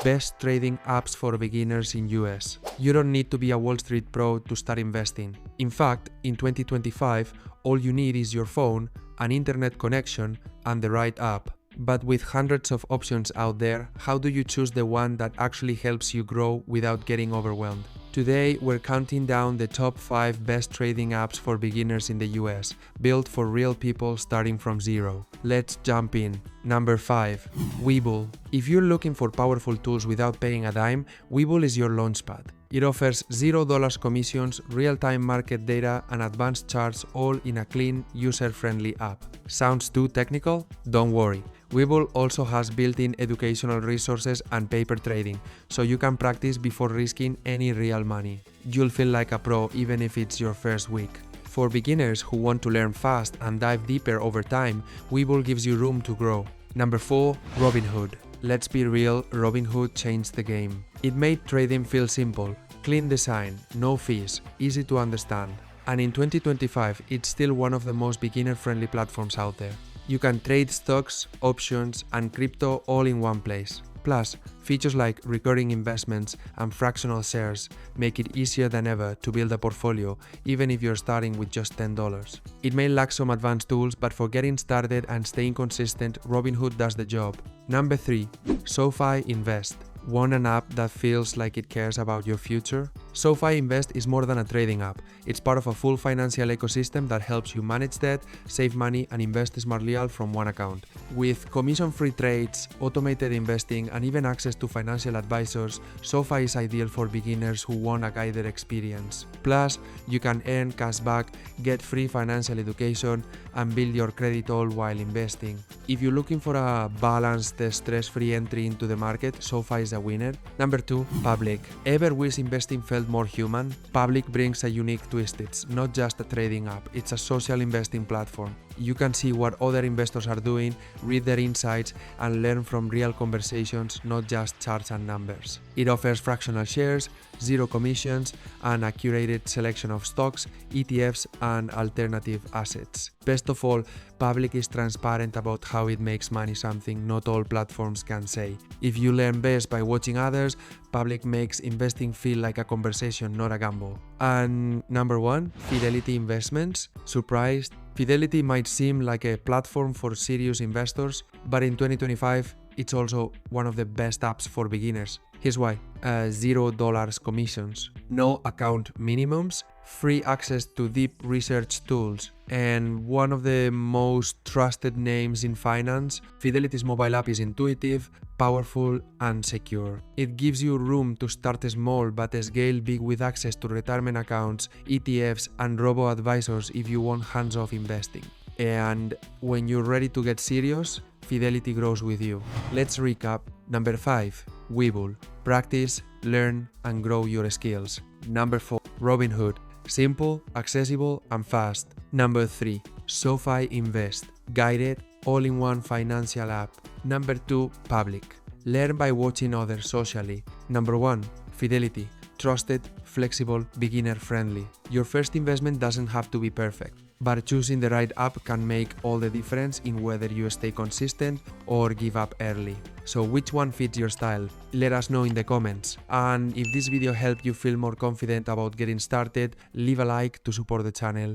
Best trading apps for beginners in US. You don't need to be a Wall Street pro to start investing. In fact, in 2025, all you need is your phone, an internet connection, and the right app. But with hundreds of options out there, how do you choose the one that actually helps you grow without getting overwhelmed? Today, we're counting down the top 5 best trading apps for beginners in the US, built for real people starting from zero. Let's jump in. Number 5. Webull. If you're looking for powerful tools without paying a dime, Webull is your launchpad. It offers $0 commissions, real-time market data, and advanced charts all in a clean, user-friendly app. Sounds too technical? Don't worry. Webull also has built-in educational resources and paper trading, so you can practice before risking any real money. You'll feel like a pro even if it's your first week. For beginners who want to learn fast and dive deeper over time, Webull gives you room to grow. Number 4. Robinhood. Let's be real, Robinhood changed the game. It made trading feel simple, clean design, no fees, easy to understand. And in 2025, it's still one of the most beginner-friendly platforms out there. You can trade stocks, options, and crypto all in one place. Plus, features like recurring investments and fractional shares make it easier than ever to build a portfolio, even if you're starting with just $10. It may lack some advanced tools, but for getting started and staying consistent, Robinhood does the job. Number 3. SoFi Invest. Want an app that feels like it cares about your future? SoFi Invest is more than a trading app. It's part of a full financial ecosystem that helps you manage debt, save money, and invest smartly all from one account. With commission-free trades, automated investing, and even access to financial advisors, SoFi is ideal for beginners who want a guided experience. Plus, you can earn cash back, get free financial education, and build your credit all while investing. If you're looking for a balanced, stress-free entry into the market, SoFi is a winner. Number 2. Public. Ever wish investing felt more human? Public brings a unique twist. It's not just a trading app, it's a social investing platform. You can see what other investors are doing, read their insights, and learn from real conversations, not just charts and numbers. It offers fractional shares, zero commissions, and a curated selection of stocks, ETFs, and alternative assets. Best of all, Public is transparent about how it makes money, something not all platforms can say. If you learn best by watching others, Public makes investing feel like a conversation, not a gamble. And number 1, Fidelity Investments. Surprised? Fidelity might seem like a platform for serious investors, but in 2025, it's also one of the best apps for beginners. Here's why. $0 commissions, no account minimums, free access to deep research tools, and one of the most trusted names in finance. Fidelity's mobile app is intuitive, powerful, and secure. It gives you room to start small but scale big with access to retirement accounts, ETFs, and robo-advisors if you want hands-off investing. And when you're ready to get serious, Fidelity grows with you. Let's recap. Number 5. Webull. Practice, learn, and grow your skills. Number 4. Robinhood. Simple, accessible, and fast. Number 3. SoFi Invest. Guided, all-in-one financial app. Number 2. Public. Learn by watching others socially. Number 1. Fidelity. Trusted, flexible, beginner-friendly. Your first investment doesn't have to be perfect, but choosing the right app can make all the difference in whether you stay consistent or give up early. So which one fits your style? Let us know in the comments. And if this video helped you feel more confident about getting started, leave a like to support the channel.